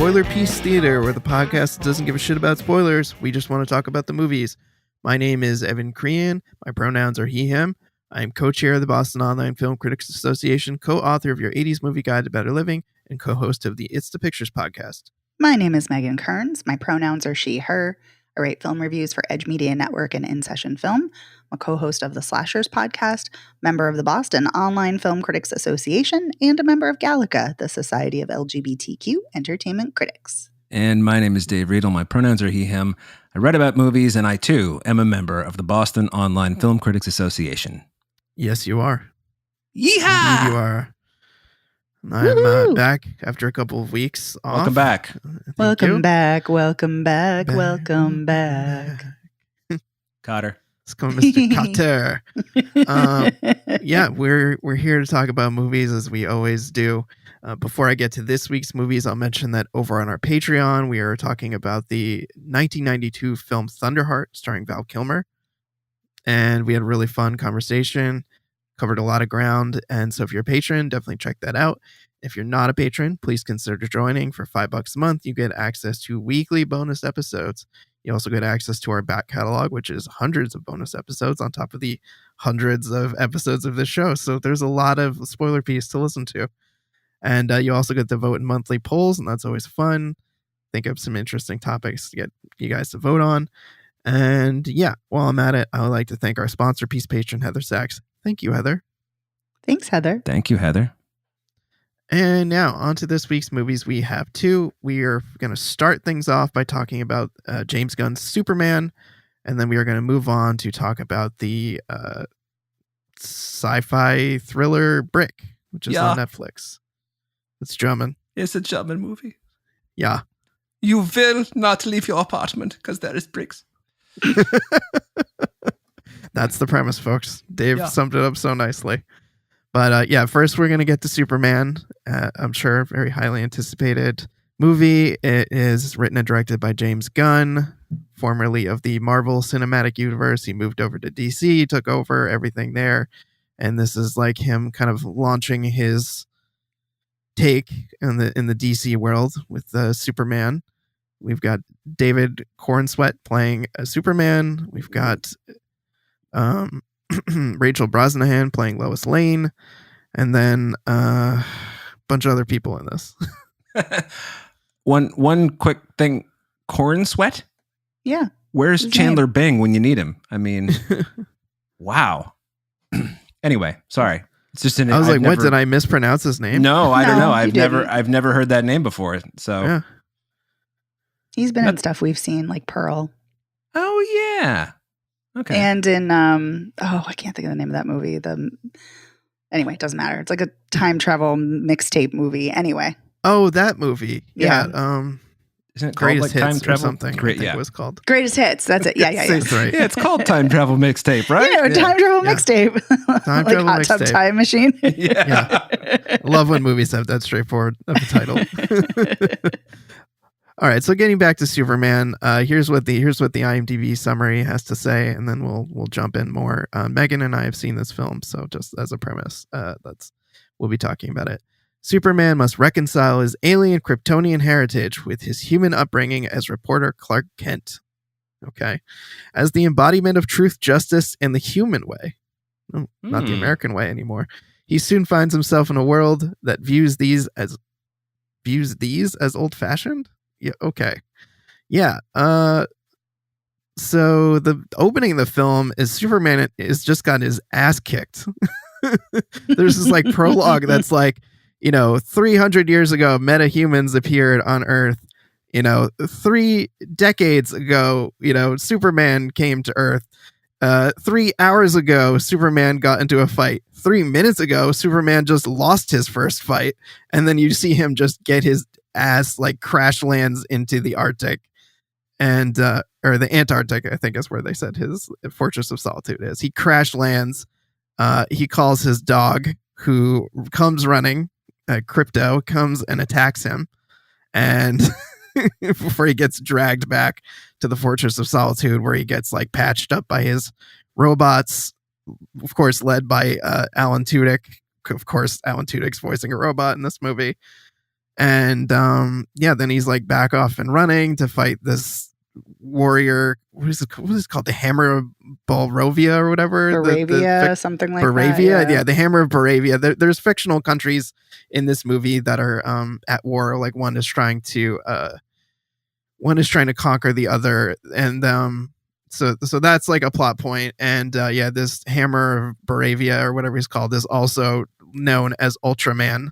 Spoiler Piece Theater, where the podcast doesn't give a shit about spoilers. We just want to talk about the movies. My name is Evan Crean. My pronouns are he, him. I am co-chair of the Boston Online Film Critics Association, co-author of your 80s Movie Guide to Better Living, and co-host of the It's the Pictures podcast. My name is Megan Kearns. My pronouns are she, her. I write film reviews for Edge Media Network and In Session Film. I'm a co-host of the Slashers podcast, member of the Boston Online Film Critics Association, and a member of Gallica, the Society of LGBTQ Entertainment Critics. And my name is Dave Riedel. My pronouns are he, him. I write about movies, and I, too, am a member of the Boston Online Film Critics Association. Yes, you are. Yeehaw! Indeed you are. I'm back after a couple of weeks off. Welcome back. Welcome back. Welcome back. Cotter. Let's go, Mr. Cotter. Yeah, we're here to talk about movies as we always do. Before I get to this week's movies, I'll mention that over on our Patreon, we are talking about the 1992 film Thunderheart, starring Val Kilmer. And we had a really fun conversation, covered a lot of ground. And so if you're a patron, definitely check that out. If you're not a patron, please consider joining. For $5 a month, you get access to weekly bonus episodes. You also get access to our back catalog, which is hundreds of bonus episodes on top of the hundreds of episodes of this show. So there's a lot of spoiler piece to listen to. And you also get to vote in monthly polls, and that's always fun. Think of some interesting topics to get you guys to vote on. And yeah, while I'm at it, I would like to thank our sponsor, Peace Patron, Heather Sachs. Thank you, Heather. Thanks, Heather. Thank you, Heather. And now on to this week's movies. We have two. We are going to start things off by talking about James Gunn's Superman. And then we are going to move on to talk about the sci-fi thriller Brick, which is on Netflix. It's German. It's a German movie. Yeah. You will not leave your apartment because there is bricks. That's the premise, folks. Dave summed it up so nicely. But first we're going to get to Superman. I'm sure very highly anticipated movie. It is written and directed by James Gunn, formerly of the Marvel Cinematic Universe. He moved over to DC, took over everything there. And this is like him kind of launching his take in the DC world with Superman. We've got David Corenswet playing Superman. We've got Rachel Brosnahan playing Lois Lane, and then a bunch of other people in this. One quick thing, Corenswet? Yeah. Where's Chandler Bing when you need him? I mean, wow. Anyway, sorry. It's just I was like, what, did I mispronounce his name? No, I don't know. I've never heard that name before. So yeah. He's been in stuff we've seen, like Pearl. Oh yeah. Okay. And in I can't think of the name of that movie. Anyway, it doesn't matter. It's like a time travel mixtape movie. Anyway. Oh, that movie. Yeah. Isn't it called Greatest like Hits Time Travel? Or something? I think it was called Greatest Hits. That's it. Yeah. That's right. Yeah, it's called Time Travel Mixtape, right? Yeah, Time Travel Mixtape. Time like Travel Hot Tub Mixtape. Time Machine. Yeah. I love when movies have that straightforward of a title. All right, so getting back to Superman, here's what the IMDb summary has to say, and then we'll jump in more. Megan and I have seen this film, so just as a premise, we'll be talking about it. Superman must reconcile his alien Kryptonian heritage with his human upbringing as reporter Clark Kent. Okay, as the embodiment of truth, justice, and the human way, not the American way anymore. He soon finds himself in a world that views these as old-fashioned. Yeah. Okay. Yeah. So the opening of the film is Superman has just gotten his ass kicked. There's this like prologue that's like, 300 years ago, metahumans appeared on Earth. 3 decades ago, Superman came to Earth. 3 hours ago, Superman got into a fight. 3 minutes ago, Superman just lost his first fight. And then you see him just get his ass like crash lands into the Arctic and or the Antarctic, I think is where they said his Fortress of Solitude is. He crash lands. He calls his dog, who comes running. Crypto comes and attacks him, and before he gets dragged back to the Fortress of Solitude, where he gets like patched up by his robots, of course led by Alan Tudyk. Of course, Alan Tudyk's voicing a robot in this movie. And then he's like back off and running to fight this warrior. What is it called? The Hammer of Balrovia or whatever. Baravia, something like Baravia. that. Yeah, the Hammer of Baravia. There's fictional countries in this movie that are at war. Like one is trying to conquer the other, and so that's like a plot point. And this Hammer of Baravia or whatever he's called is also known as Ultraman,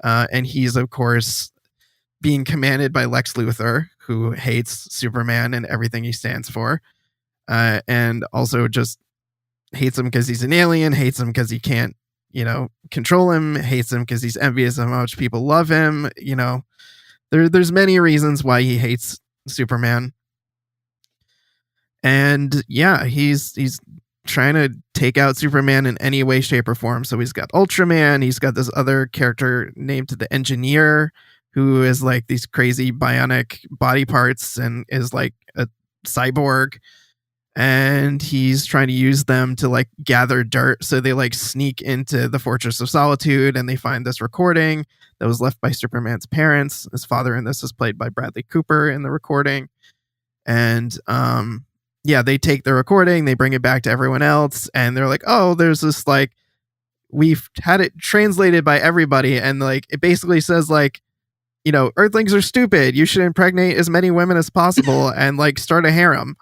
and he's of course being commanded by Lex Luthor, who hates Superman and everything he stands for, and also just hates him because he's an alien, hates him because he can't, control him, hates him because he's envious of how much people love him. There's many reasons why he hates Superman. And yeah, he's trying to take out Superman in any way, shape, or form. So he's got Ultraman, he's got this other character named the Engineer, who is like these crazy bionic body parts and is like a cyborg. And he's trying to use them to like gather dirt. So they like sneak into the Fortress of Solitude and they find this recording that was left by Superman's parents. His father in this is played by Bradley Cooper in the recording. And they take the recording, they bring it back to everyone else, and they're like, oh, there's this like, we've had it translated by everybody, and like it basically says like, Earthlings are stupid. You should impregnate as many women as possible and like start a harem.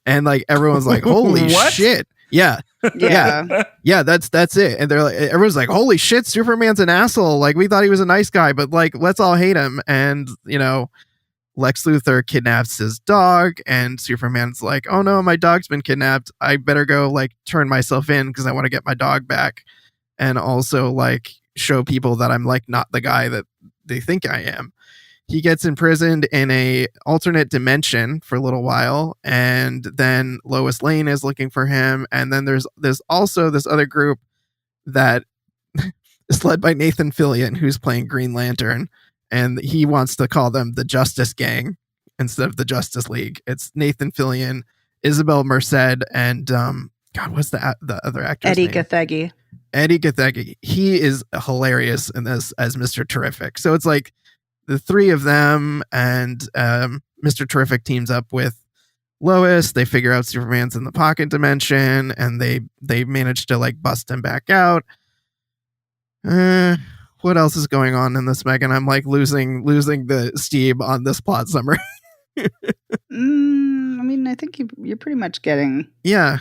And like everyone's like, holy shit. Yeah. Yeah, that's it. And they're like, everyone's like, holy shit, Superman's an asshole. Like we thought he was a nice guy, but like let's all hate him. And Lex Luthor kidnaps his dog, and Superman's like, oh no, my dog's been kidnapped. I better go like turn myself in because I want to get my dog back. And also like show people that I'm like not the guy that they think I am. He gets imprisoned in a alternate dimension for a little while, and then Lois Lane is looking for him. And then there's also this other group that is led by Nathan Fillion, who's playing Green Lantern, and he wants to call them the Justice Gang instead of the Justice League. It's Nathan Fillion, Isabel Merced, and what's the other actor's Eddie name? Gathegi. Eddie Gathegi. He is hilarious in this as Mr. Terrific. So it's like the three of them, and Mr. Terrific teams up with Lois. They figure out Superman's in the pocket dimension, and they manage to like bust him back out. What else is going on in this, Megan? I'm like losing the steam on this plot summary. I mean, I think you're pretty much getting. Yeah,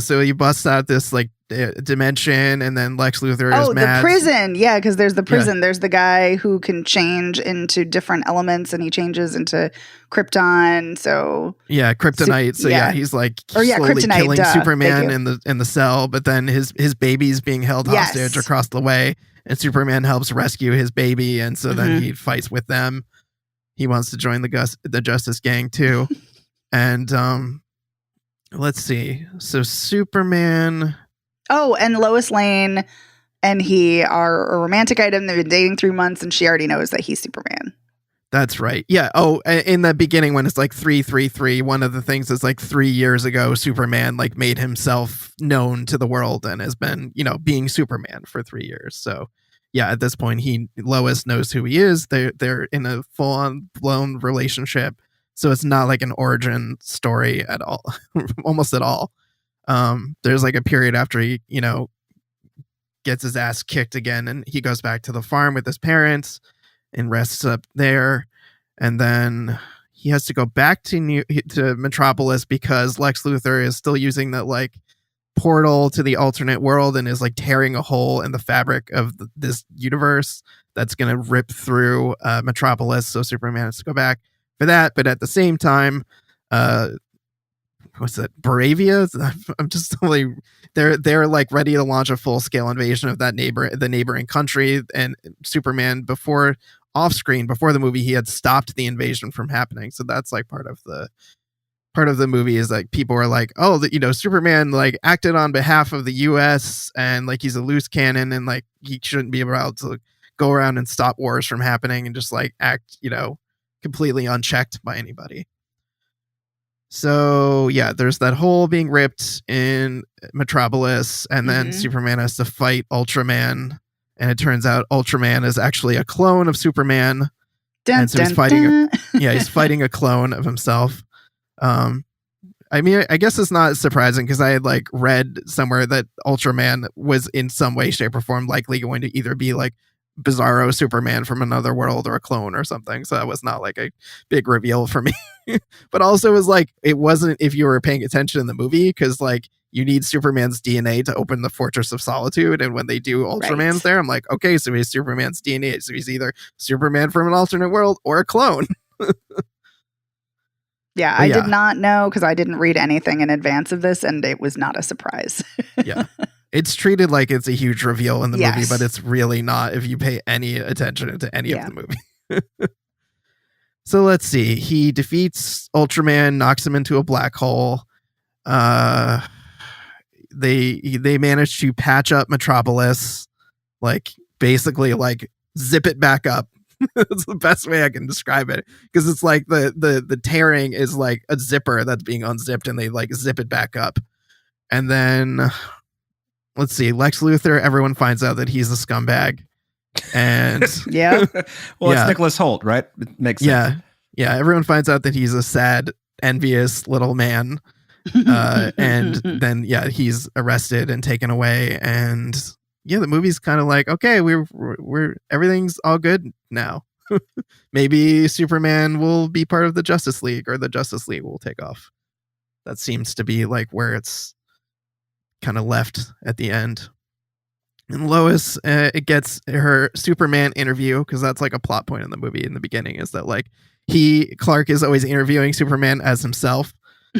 so you bust out this like dimension, and then Lex Luthor is mad. The prison. Yeah, because there's the prison. Yeah. There's the guy who can change into different elements, and he changes into Krypton. So yeah, kryptonite. So yeah, he's like slowly killing Superman in the cell, but then his baby's being held hostage across the way, and Superman helps rescue his baby, and so then he fights with them. He wants to join the Justice Gang too. And let's see. So Superman. Oh, and Lois Lane and he are a romantic item. They've been dating 3 months, and she already knows that he's Superman. That's right. Yeah. Oh, in the beginning when it's like 333, one of the things is like 3 years ago, Superman like made himself known to the world and has been, being Superman for 3 years. So yeah, at this point, Lois knows who he is. They're in a full-on blown relationship. So it's not like an origin story at all, almost at all. There's like a period after he, gets his ass kicked again, and he goes back to the farm with his parents and rests up there. And then he has to go back to Metropolis because Lex Luthor is still using that like portal to the alternate world and is like tearing a hole in the fabric of this universe that's going to rip through Metropolis. So Superman has to go back for that. But at the same time, what's that? Baravia? I'm just totally. They're like ready to launch a full scale invasion of the neighboring country. And Superman off screen before the movie, he had stopped the invasion from happening. So that's like part of the movie is like people are like, oh, Superman like acted on behalf of the U.S. and like he's a loose cannon and like he shouldn't be allowed to go around and stop wars from happening and just like act, completely unchecked by anybody. So yeah, there's that hole being ripped in Metropolis, and then Superman has to fight Ultraman and it turns out Ultraman is actually a clone of Superman. Dun, And so he's dun, fighting dun. he's fighting a clone of himself. I mean, I guess it's not surprising because I had like read somewhere that Ultraman was in some way, shape, or form likely going to either be like Bizarro Superman from another world or a clone or something. So that was not like a big reveal for me. But also it was like, it wasn't if you were paying attention in the movie, because like you need Superman's DNA to open the Fortress of Solitude. And when they do Ultraman's Right. there, I'm like, okay, so he's Superman's DNA. So he's either Superman from an alternate world or a clone. Yeah, But I yeah. did not know because I didn't read anything in advance of this, and it was not a surprise. Yeah. It's treated like it's a huge reveal in the movie, Yes. but it's really not if you pay any attention to any Yeah. of the movie. So let's see. He defeats Ultraman, knocks him into a black hole. They manage to patch up Metropolis, like basically like zip it back up. That's the best way I can describe it, because it's like the tearing is like a zipper that's being unzipped, and they like zip it back up. And then let's see, Lex Luthor, everyone finds out that he's a scumbag. And Yeah. Well, Yeah. it's Nicholas Holt, right? It makes sense. yeah, everyone finds out that he's a sad, envious little man. And then he's arrested and taken away, and the movie's kind of like, okay, we're everything's all good now. Maybe Superman will be part of the Justice League, or the Justice League will take off. That seems to be like where it's kind of left at the end. And Lois, it gets her Superman interview, because that's like a plot point in the movie in the beginning, is that like Clark is always interviewing Superman as himself.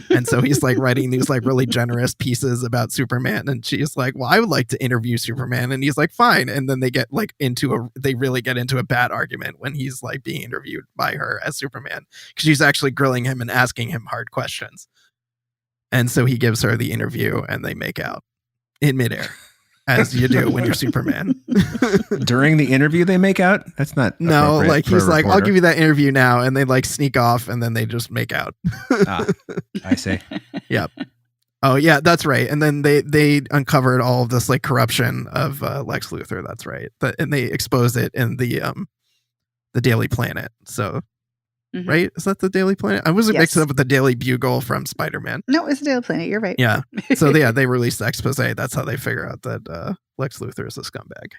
And so he's like writing these like really generous pieces about Superman, and she's like, well, I would like to interview Superman, and he's like, fine. And then they get like they really get into a bad argument when he's like being interviewed by her as Superman, because she's actually grilling him and asking him hard questions. And so he gives her the interview, and they make out in midair, as you do when you're Superman. During the interview, they make out? That's not No, appropriate like for a he's like, I'll reporter. give you that interview now, and they like sneak off, and then they just make out. Ah, I see. Oh yeah, that's right. And then they uncovered all of this like corruption of Lex Luthor. That's right. And they exposed it in the Daily Planet. So Mhm. right, is that the Daily Planet? I wasn't Yes. mixing up with the Daily Bugle from Spider-Man. No, it's Daily Planet. You're right. Yeah. So they released the expose. That's how they figure out that Lex Luthor is a scumbag.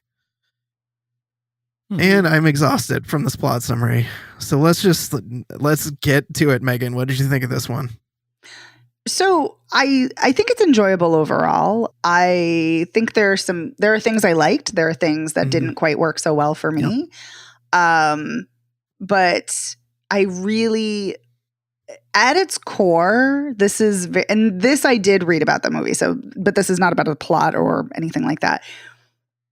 Hmm. And I'm exhausted from this plot summary. So let's get to it, Megan. What did you think of this one? So I think it's enjoyable overall. I think there are things I liked. There are things that Mhm. didn't quite work so well for me. But I really, at its core, and this I did read about the movie. So, but this is not about a plot or anything like that.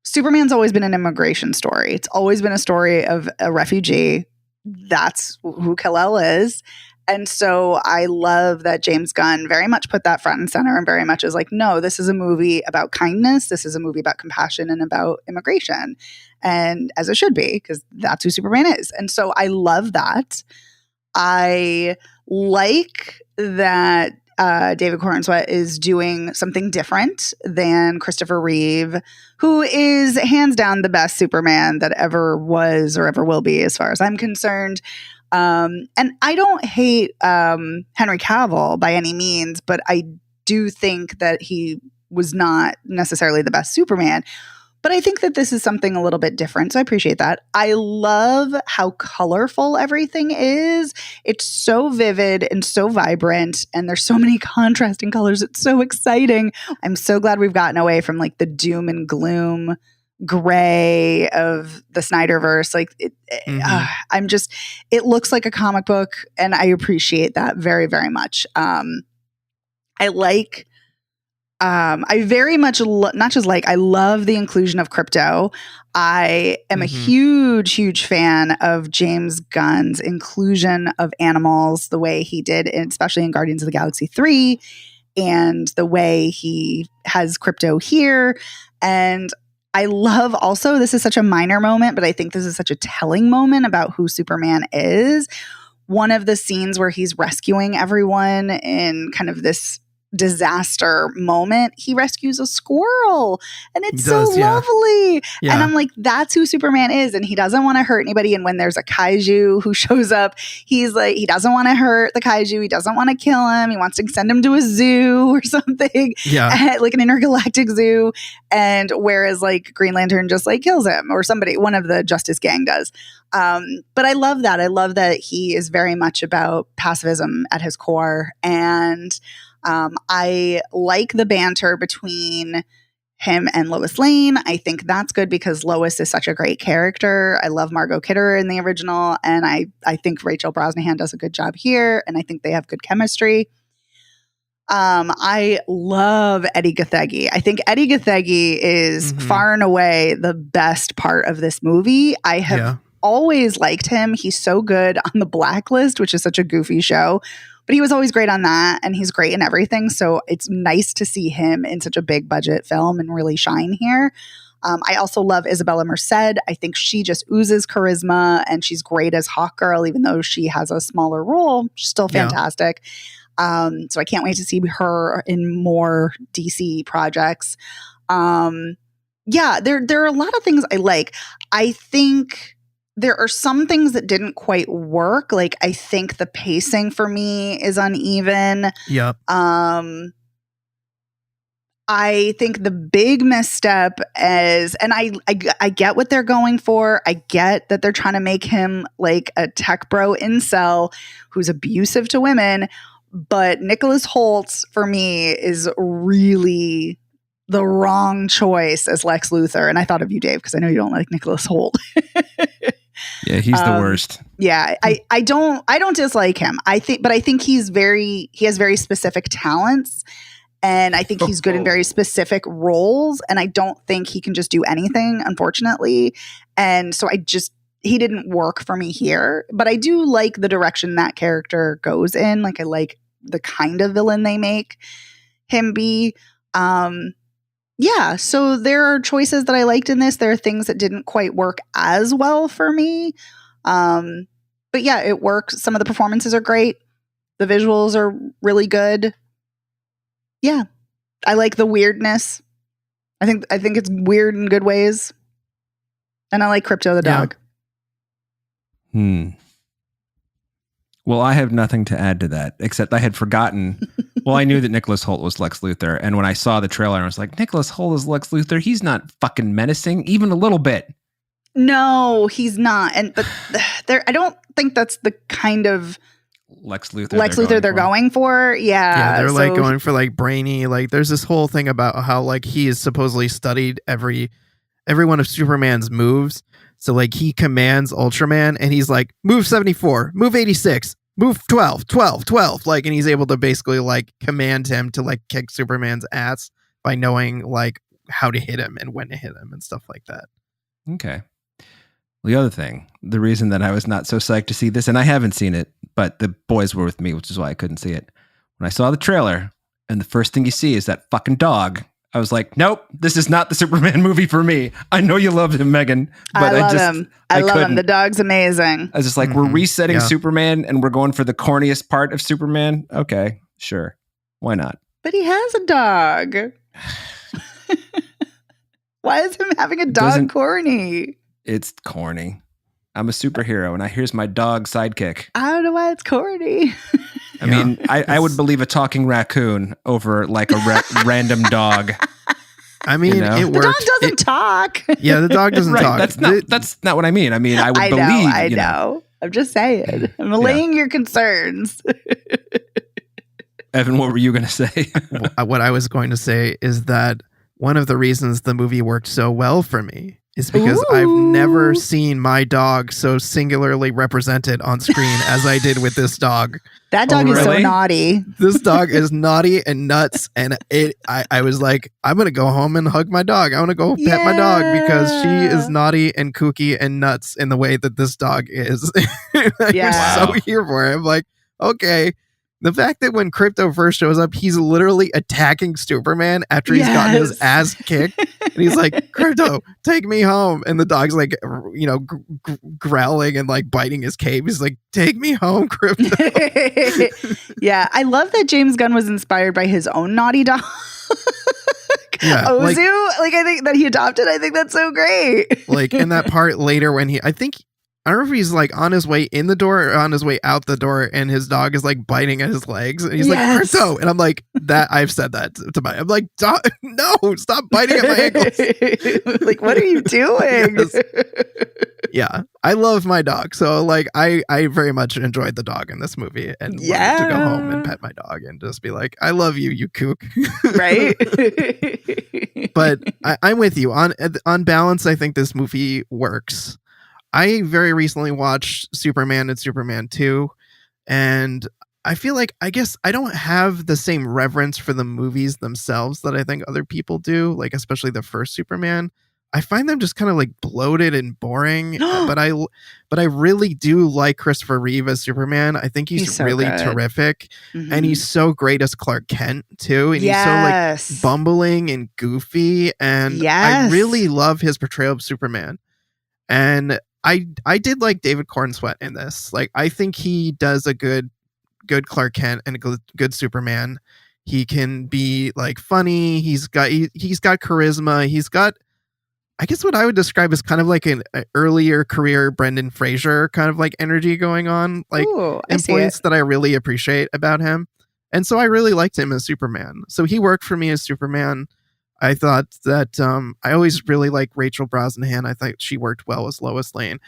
Superman's always been an immigration story. It's always been a story of a refugee. That's who Kal-El is. And so I love that James Gunn very much put that front and center, and very much is like, no, this is a movie about kindness. This is a movie about compassion and about immigration. And as it should be, because that's who Superman is. And so I love that. I like that David Corenswet is doing something different than Christopher Reeve, who is hands down the best Superman that ever was or ever will be, as far as I'm concerned. And I don't hate Henry Cavill by any means, but I do think that he was not necessarily the best Superman. But I think that this is something a little bit different. So I appreciate that. I love how colorful everything is. It's so vivid and so vibrant, and there's so many contrasting colors. It's so exciting. I'm so glad we've gotten away from like the doom and gloom gray of the Snyderverse. Like it looks like a comic book, and I appreciate that very, very much. I very much I love the inclusion of Krypto. I am a huge, huge fan of James Gunn's inclusion of animals, the way he did, especially in Guardians of the Galaxy 3, and the way he has Krypto here. And I love also, this is such a minor moment, but I think this is such a telling moment about who Superman is. One of the scenes where he's rescuing everyone in kind of this disaster moment, he rescues a squirrel, and it's does, so yeah. lovely. Yeah. And I'm like, that's who Superman is, and he doesn't want to hurt anybody. And when there's a kaiju who shows up, he's like, he doesn't want to hurt the kaiju, he doesn't want to kill him, he wants to send him to a zoo or something, like an intergalactic zoo. And whereas like Green Lantern just like kills him, or somebody, one of the Justice Gang does. But I love that. I love that he is very much about pacifism at his core. And I like the banter between him and Lois Lane. I think that's good because Lois is such a great character. I love Margot Kidder in the original, and I think Rachel Brosnahan does a good job here, and I think they have good chemistry. I love Eddie Gathegi. I think Eddie Gathegi is far and away the best part of this movie. I have always liked him. He's so good on The Blacklist, which is such a goofy show, but he was always great on that, and he's great in everything. So it's nice to see him in such a big budget film and really shine here. I also love Isabella Merced. I think she just oozes charisma, and she's great as Hawkgirl, even though she has a smaller role. She's still fantastic. So I can't wait to see her in more DC projects. There are a lot of things I like. I think there are some things that didn't quite work. Like, I think the pacing for me is uneven. Yep. I think the big misstep is, and I get what they're going for. I get that they're trying to make him like a tech bro incel who's abusive to women. But Nicholas Hoult, for me, is really the wrong choice as Lex Luthor. And I thought of you, Dave, because I know you don't like Nicholas Hoult. Yeah, he's the worst. Yeah, I don't dislike him. I think he has very specific talents, and I think he's good in very specific roles. And I don't think he can just do anything, unfortunately. And so he didn't work for me here. But I do like the direction that character goes in. Like, I like the kind of villain they make him be. So there are choices that I liked in this. There are things that didn't quite work as well for me. But yeah, it works. Some of the performances are great. The visuals are really good. Yeah. I like the weirdness. I think it's weird in good ways. And I like Crypto the dog. Well, I have nothing to add to that, except I had forgotten. Well, I knew that Nicholas Hoult was Lex Luthor. And when I saw the trailer, I was like, Nicholas Hoult is Lex Luthor? He's not fucking menacing, even a little bit. No, he's not. But I don't think that's the kind of Lex Luthor they're going for. Yeah, they're like going for like brainy. Like, there's this whole thing about how like he has supposedly studied every one of Superman's moves. So like he commands Ultraman, and he's like, move 74, move 86, move 12, 12, 12. Like, and he's able to basically like command him to like kick Superman's ass by knowing like how to hit him and when to hit him and stuff like that. Okay. Well, the other thing, the reason that I was not so psyched to see this, and I haven't seen it, but the boys were with me, which is why I couldn't see it. When I saw the trailer and the first thing you see is that fucking dog, I was like, nope, this is not the Superman movie for me. I know you love him, Megan, but I love him. I love him. The dog's amazing. I was just like, we're resetting Superman and we're going for the corniest part of Superman. Okay, sure. Why not? But he has a dog. Why is him having a dog corny? It's corny. I'm a superhero and here's my dog sidekick. I don't know why it's corny. I mean, I would believe a talking raccoon over like a random dog. I mean, it worked. The dog doesn't talk. Yeah, the dog doesn't talk. That's not what I mean. I mean, I would believe. I know. I'm just saying. I'm allaying your concerns. Evan, what were you going to say? What I was going to say is that one of the reasons the movie worked so well for me is because I've never seen my dog so singularly represented on screen as I did with this dog. That dog is so naughty. This dog is naughty and nuts. And I was like, I'm going to go home and hug my dog. I want to go pet my dog because she is naughty and kooky and nuts in the way that this dog is. I was so here for it. I'm like, okay, The fact that when Krypto first shows up, he's literally attacking Superman after he's gotten his ass kicked. And he's like, Krypto, take me home. And the dog's like, growling and like biting his cape. He's like, take me home, Krypto. Yeah. I love that James Gunn was inspired by his own naughty dog. Yeah, Ozu. Like, I think that he adopted. I think that's so great. Like in that part later when I don't know if he's like on his way in the door or on his way out the door, and his dog is like biting at his legs, and he's like, Krypto. And I'm like, I've said that to my, I'm like, no, stop biting at my ankles. Like, what are you doing? Yes. Yeah, I love my dog. So like, I very much enjoyed the dog in this movie, and wanted to go home and pet my dog and just be like, I love you, you kook. Right. But I'm with you on balance. I think this movie works. I very recently watched Superman and Superman 2, and I feel like, I guess I don't have the same reverence for the movies themselves that I think other people do, like especially the first Superman. I find them just kind of like bloated and boring, but I really do like Christopher Reeve as Superman. I think he's so really terrific, and he's so great as Clark Kent too, and he's so like bumbling and goofy, and I really love his portrayal of Superman. And I did like David Cornsweet in this. Like, I think he does a good Clark Kent and a good Superman. He can be like funny. He's got charisma. He's got, I guess what I would describe as kind of like an earlier career Brendan Fraser kind of like energy going on, like points that I really appreciate about him. And so I really liked him as Superman. So he worked for me as Superman. I thought that I always really liked Rachel Brosnahan. I thought she worked well as Lois Lane.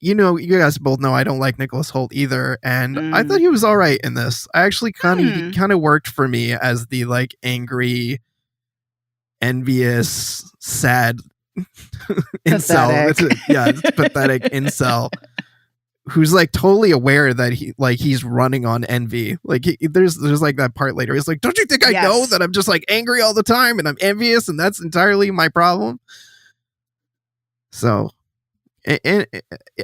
You guys both know I don't like Nicholas Hoult either, and I thought he was all right in this. I actually kind of worked for me as the like angry, envious, sad incel. It's pathetic incel who's like totally aware that he's running on envy. Like there's like that part later. He's like, don't you think I know that I'm just like angry all the time and I'm envious and that's entirely my problem? So, and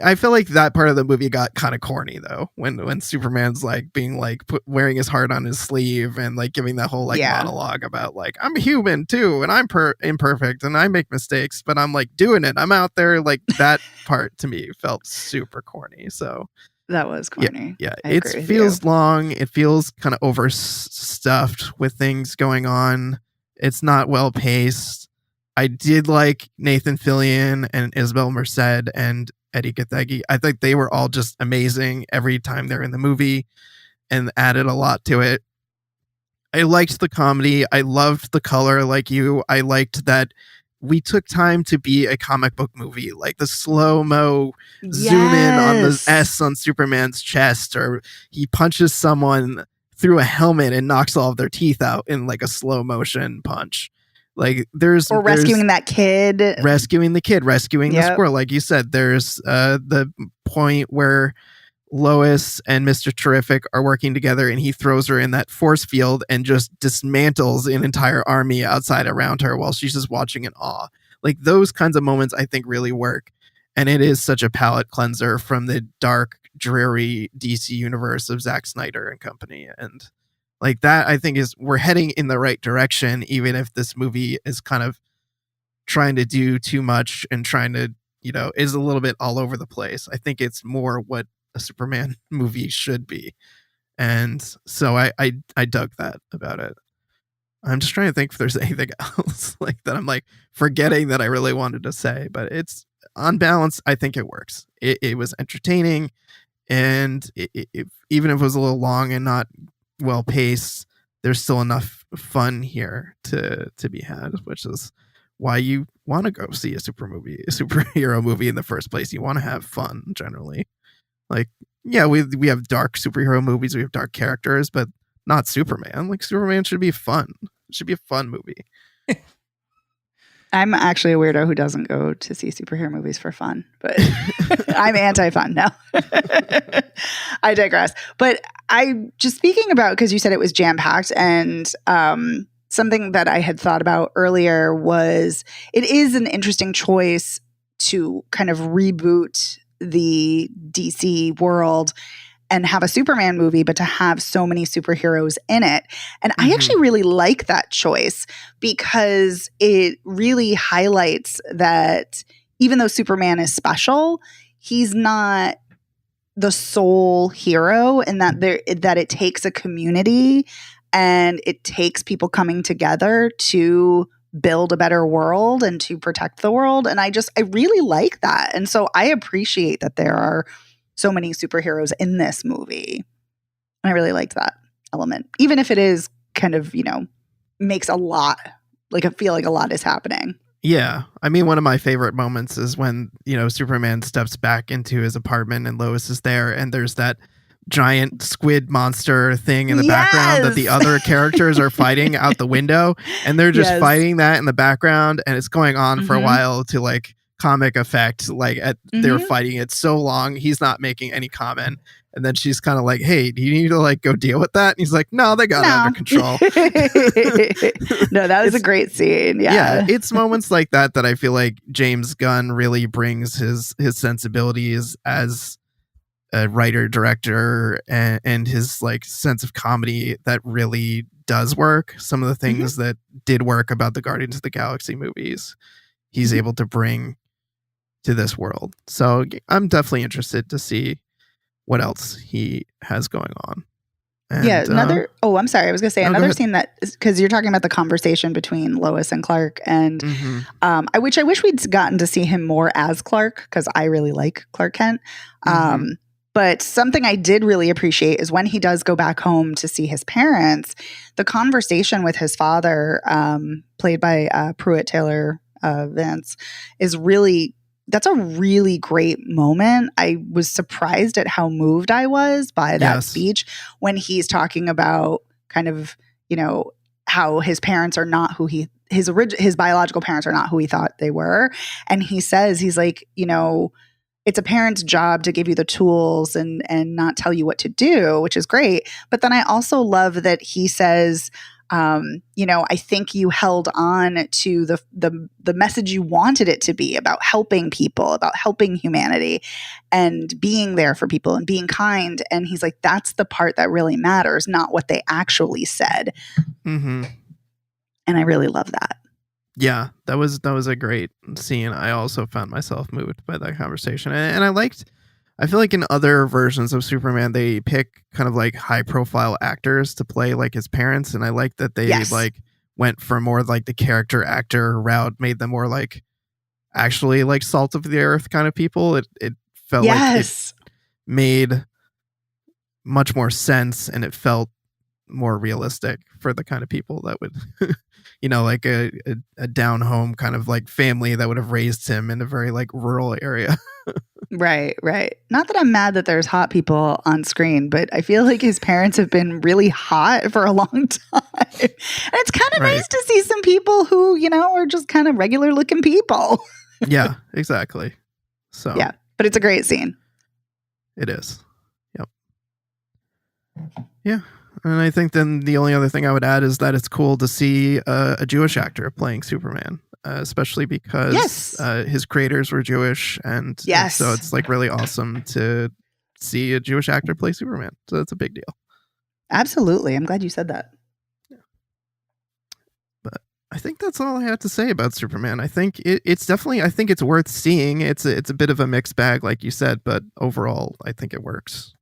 I feel like that part of the movie got kind of corny though, when Superman's like being like wearing his heart on his sleeve and like giving that whole like monologue about like, I'm human too and I'm imperfect and I make mistakes, but I'm like doing it. I'm out there. Like that part to me felt super corny. So that was corny. Yeah. It feels long. It feels kind of overstuffed with things going on. It's not well paced. I did like Nathan Fillion and Isabel Merced and Eddie Gathegi. I think they were all just amazing every time they're in the movie and added a lot to it. I liked the comedy. I loved the color like you. I liked that we took time to be a comic book movie, like the slow-mo zoom in on the S on Superman's chest, or he punches someone through a helmet and knocks all of their teeth out in like a slow motion punch. Like rescuing that kid, rescuing the squirrel. Like you said, there's the point where Lois and Mr. Terrific are working together and he throws her in that force field and just dismantles an entire army outside around her while she's just watching in awe. Like those kinds of moments I think really work. And it is such a palate cleanser from the dark, dreary DC universe of Zack Snyder and company. And like that, I think we're heading in the right direction, even if this movie is kind of trying to do too much and trying to, is a little bit all over the place. I think it's more what a Superman movie should be. And so I dug that about it. I'm just trying to think if there's anything else like that I'm like forgetting that I really wanted to say, but it's on balance. I think it works. It was entertaining, and even if it was a little long and not well paced, there's still enough fun here to be had, which is why you want to go see a superhero movie in the first place. You want to have fun generally. Like, yeah, we have dark superhero movies, we have dark characters, but not Superman. Like Superman should be fun. It should be a fun movie. I'm actually a weirdo who doesn't go to see superhero movies for fun, but I'm anti-fun now. I digress. But I just speaking about, because you said it was jam-packed, and something that I had thought about earlier was it is an interesting choice to kind of reboot the DC world and have a Superman movie, but to have so many superheroes in it. And I actually really like that choice because it really highlights that even though Superman is special, he's not the sole hero, and that it takes a community and it takes people coming together to build a better world and to protect the world. And I really like that. And so I appreciate that there are so many superheroes in this movie. And I really liked that element, even if it is kind of, makes a lot, like I feel like a lot is happening. Yeah. I mean, one of my favorite moments is when, Superman steps back into his apartment and Lois is there and there's that giant squid monster thing in the background that the other characters are fighting out the window. And they're just fighting that in the background. And it's going on for a while to like comic effect. Like they're fighting it so long. He's not making any comment. And then she's kind of like, hey, do you need to like go deal with that? And he's like, no, they got it under control. No, that was a great scene. Yeah. It's moments like that I feel like James Gunn really brings his sensibilities as a writer, director, and his like sense of comedy that really does work. Some of the things that did work about the Guardians of the Galaxy movies, he's able to bring to this world. So I'm definitely interested to see what else he has going on. And, I'm sorry. I was going to say another scene that, because you're talking about the conversation between Lois and Clark, and I wish we'd gotten to see him more as Clark, because I really like Clark Kent. But something I did really appreciate is when he does go back home to see his parents, the conversation with his father, played by Pruitt Taylor Vance, that's a really great moment. I was surprised at how moved I was by that speech when he's talking about kind of, how his parents are not who his biological parents are not who he thought they were. And he says, he's like, it's a parent's job to give you the tools and not tell you what to do, which is great. But then I also love that he says, I think you held on to the message you wanted it to be about helping people, about helping humanity and being there for people and being kind. And he's like, that's the part that really matters, not what they actually said. And I really love that. Yeah, that was a great scene. I also found myself moved by that conversation. And I feel like in other versions of Superman, they pick kind of like high profile actors to play like his parents. And I like that they like went for more like the character actor route, made them more like actually like salt of the earth kind of people. It felt like it made much more sense and it felt more realistic for the kind of people that would like a down home kind of like family that would have raised him in a very like rural area. Right. Not that I'm mad that there's hot people on screen, but I feel like his parents have been really hot for a long time. And it's kind of nice to see some people who, are just kind of regular looking people. Yeah, exactly. So yeah, but it's a great scene. It is. Yep. Yeah. And I think then the only other thing I would add is that it's cool to see a Jewish actor playing Superman, especially because his creators were Jewish. And so it's like really awesome to see a Jewish actor play Superman. So that's a big deal. Absolutely. I'm glad you said that. Yeah. But I think that's all I have to say about Superman. I think it's definitely, I think it's worth seeing. It's a bit of a mixed bag, like you said, but overall, I think it works.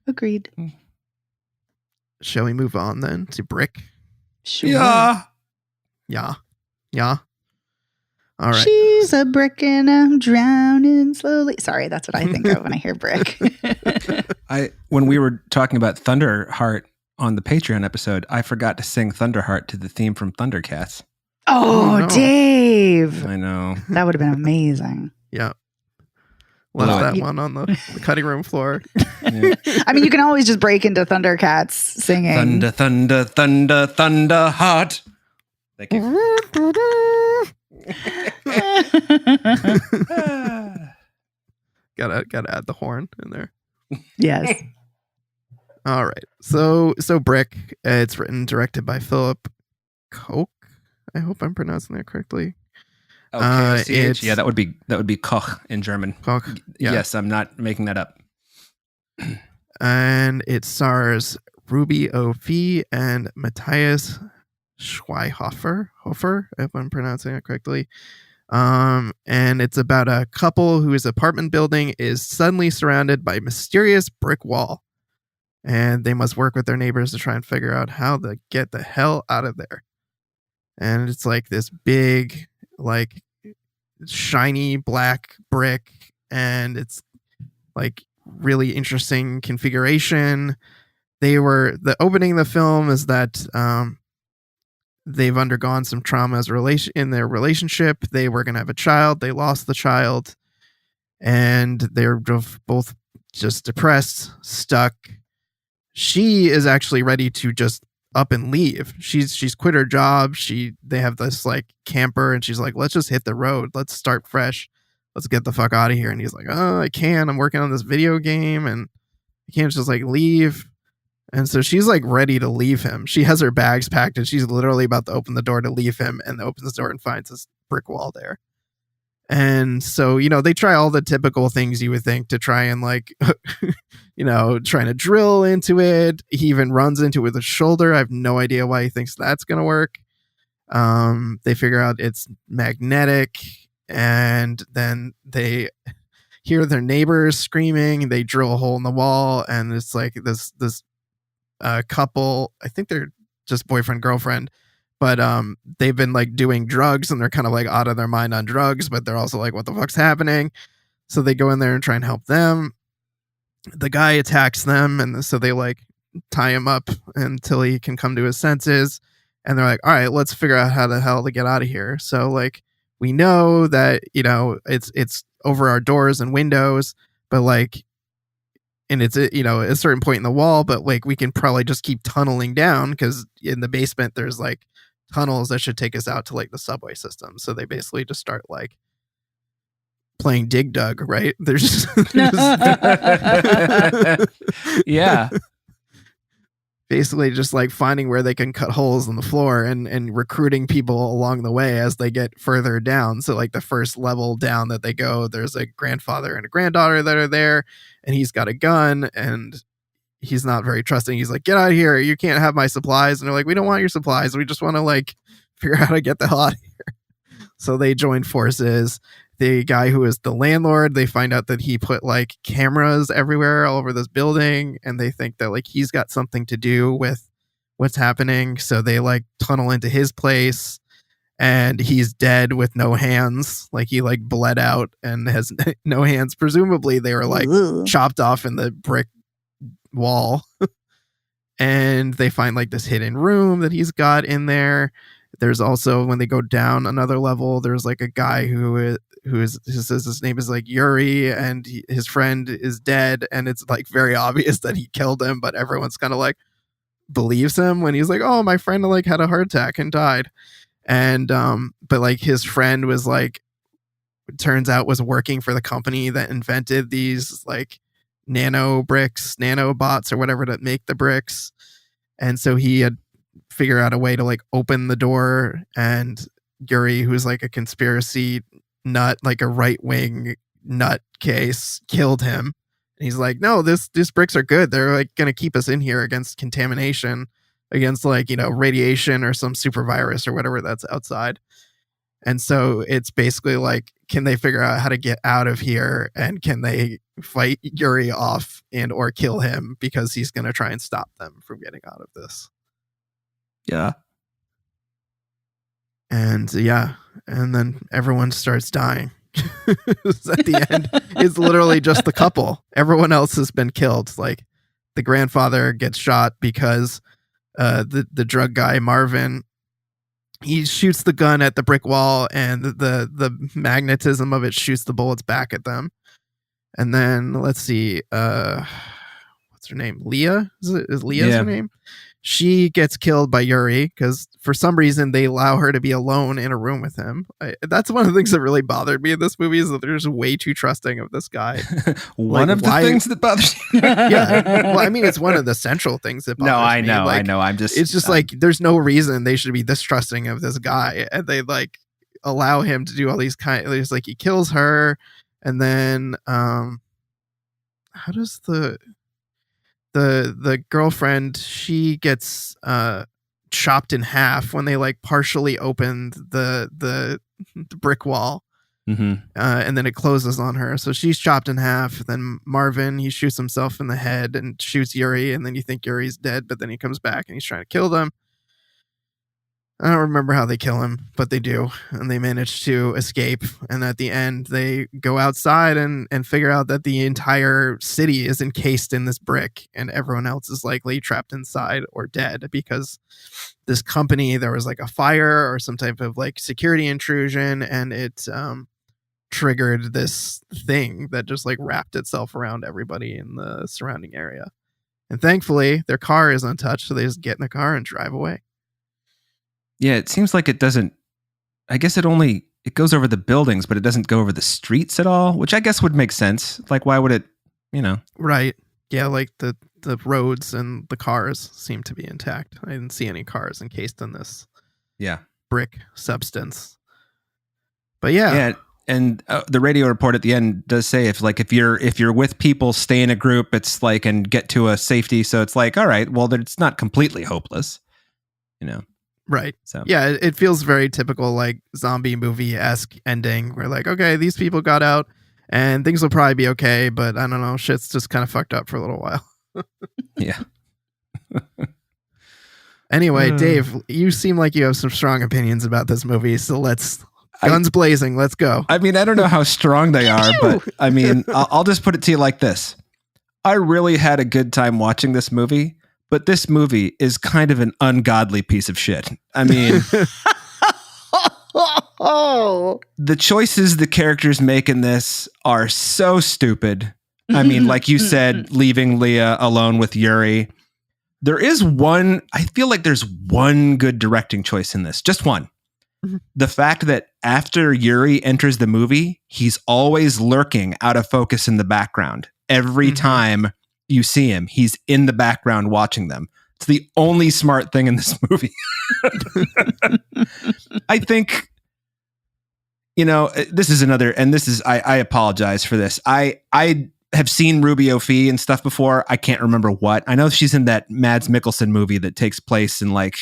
Agreed. Shall we move on then to Brick? Sure. Yeah. All right. She's a brick and I'm drowning slowly. Sorry, that's what I think of when I hear Brick. When we were talking about Thunderheart on the Patreon episode, I forgot to sing Thunderheart to the theme from Thundercats. Oh, no. Dave. I know. That would have been amazing. Yeah. Left that one on the cutting room floor. Yeah. I mean, you can always just break into Thundercats singing. Thunder, thunder, thunder, Thunderheart. Thank you. Gotta add the horn in there. Yes. All right. So Brick, it's written and directed by Philip Koch. I hope I'm pronouncing that correctly. Koch. Yeah, that would be Koch in German. Koch, yeah. Yes, I'm not making that up. And it stars Ruby O.F. and Matthias Schweihofer, if I'm pronouncing it correctly. And it's about a couple whose apartment building is suddenly surrounded by a mysterious brick wall. And they must work with their neighbors to try and figure out how to get the hell out of there. And it's like this big, like, shiny black brick, and it's like really interesting configuration. The opening of the film is that they've undergone some trauma in their relationship. They were going to have a child. They lost the child, and they're both just depressed, stuck. She is actually ready to just up and leave. She's quit her job. They have this like camper, and she's like, let's just hit the road. Let's start fresh. Let's get the fuck out of here. And he's like, oh, I can't. I'm working on this video game, and I can't just like leave. And so she's like ready to leave him. She has her bags packed, and she's literally about to open the door to leave him, and opens the door and finds this brick wall there. And so, they try all the typical things you would think to try and like, trying to drill into it. He even runs into it with his shoulder. I have no idea why he thinks that's going to work. They figure out it's magnetic, and then they hear their neighbors screaming. They drill a hole in the wall, and it's like this couple. I think they're just boyfriend, girlfriend. But they've been like doing drugs, and they're kind of like out of their mind on drugs, but they're also like, what the fuck's happening? So they go in there and try and help them. The guy attacks them, and so they like tie him up until he can come to his senses. And they're like, all right, let's figure out how the hell to get out of here. So like, we know that, it's over our doors and windows, but like, and it's, a certain point in the wall, but like, we can probably just keep tunneling down, because in the basement, there's like tunnels that should take us out to like the subway system. So they basically just start like playing Dig Dug, right? There's just yeah. Basically just like finding where they can cut holes in the floor and recruiting people along the way as they get further down. So like the first level down that they go, there's a grandfather and a granddaughter that are there, and he's got a gun, and he's not very trusting. He's like, get out of here. You can't have my supplies. And they're like, we don't want your supplies. We just want to like figure out how to get the hell out of here. So they join forces. The guy who is the landlord, they find out that he put like cameras everywhere all over this building, and they think that like he's got something to do with what's happening. So they like tunnel into his place, and he's dead with no hands. Like he like bled out and has no hands. Presumably they were like chopped off in the brick wall. And they find like this hidden room that he's got in there. There's also, when they go down another level, there's like a guy who says his name is like Yuri, and his friend is dead, and it's like very obvious that he killed him, but everyone's kind of like believes him when he's like, oh, my friend like had a heart attack and died. And but like his friend was like, it turns out was working for the company that invented these like nanobots or whatever to make the bricks. And so he had figured out a way to like open the door, and Yuri, who's like a conspiracy nut, like a right-wing nut case, killed him. And he's like, no, these bricks are good. They're like going to keep us in here against contamination, against like, radiation or some super virus or whatever that's outside. And so it's basically like, can they figure out how to get out of here, and can they fight Yuri off and or kill him, because he's going to try and stop them from getting out of this. Yeah. And then everyone starts dying. At the end, it's literally just the couple. Everyone else has been killed. Like the grandfather gets shot because the drug guy Marvin, he shoots the gun at the brick wall, and the magnetism of it shoots the bullets back at them. And then let's see, what's her name? Leah? Is Leah's her name? She gets killed by Yuri because for some reason they allow her to be alone in a room with him. That's one of the things that really bothered me in this movie, is that they're just way too trusting of this guy. One of the things that bothers you. Yeah. Well, I mean, it's one of the central things that bothers me. I know. It's just like, there's no reason they should be this trusting of this guy. And they like allow him to do all these there's like he kills her, and then how does the girlfriend, she gets chopped in half when they like partially opened the brick wall. Mm-hmm. And then it closes on her, so she's chopped in half. Then Marvin, he shoots himself in the head and shoots Yuri, and then you think Yuri's dead, but then he comes back and he's trying to kill them. I don't remember how they kill him, but they do, and they manage to escape. And at the end, they go outside and figure out that the entire city is encased in this brick, and everyone else is likely trapped inside or dead because this company, there was like a fire or some type of like security intrusion, and it triggered this thing that just like wrapped itself around everybody in the surrounding area. And thankfully, their car is untouched, so they just get in the car and drive away. Yeah, it seems like it doesn't. I guess it goes over the buildings, but it doesn't go over the streets at all, which I guess would make sense. Like, why would it? Right? Yeah, like the roads and the cars seem to be intact. I didn't see any cars encased in this brick substance. But yeah. And the radio report at the end does say if you're with people, stay in a group. It's like, and get to a safety. So it's like, all right, well, it's not completely hopeless, Right. So yeah, it feels very typical like zombie movie-esque ending where like, okay, these people got out and things will probably be okay, but I don't know, shit's just kind of fucked up for a little while. Yeah. Anyway, Dave, you seem like you have some strong opinions about this movie, so guns blazing, let's go. I mean, I don't know how strong they are, but I mean, I'll just put it to you like this. I really had a good time watching this movie, but this movie is kind of an ungodly piece of shit. I mean, the choices the characters make in this are so stupid. I mean, like you said, leaving Leah alone with Yuri. I feel like there's one good directing choice in this, just one. The fact that after Yuri enters the movie, he's always lurking out of focus in the background. Every time you see him, he's in the background watching them. It's the only smart thing in this movie. I think, this is another, and this is, I apologize for this. I have seen Ruby O'Fee and stuff before. I can't remember what. I know she's in that Mads Mikkelsen movie that takes place in like,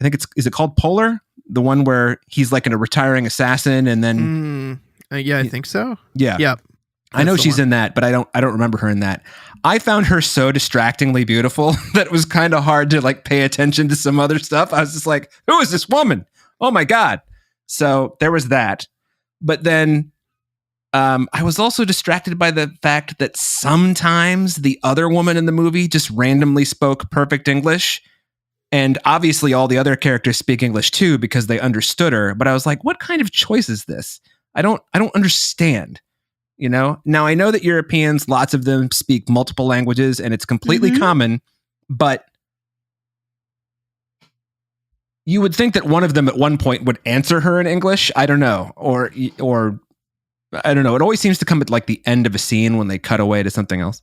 I think is it called Polar? The one where he's like a retiring assassin and then I think so. Yeah. Yep. I know she's in that, but I don't remember her in that. I found her so distractingly beautiful that it was kind of hard to like pay attention to some other stuff. I was just like, who is this woman? Oh my God. So there was that. But then I was also distracted by the fact that sometimes the other woman in the movie just randomly spoke perfect English. And obviously all the other characters speak English too because they understood her. But I was like, what kind of choice is this? I don't understand. Now I know that Europeans, lots of them speak multiple languages and it's completely common, but you would think that one of them at one point would answer her in English. I don't know. Or I don't know. It always seems to come at like the end of a scene when they cut away to something else.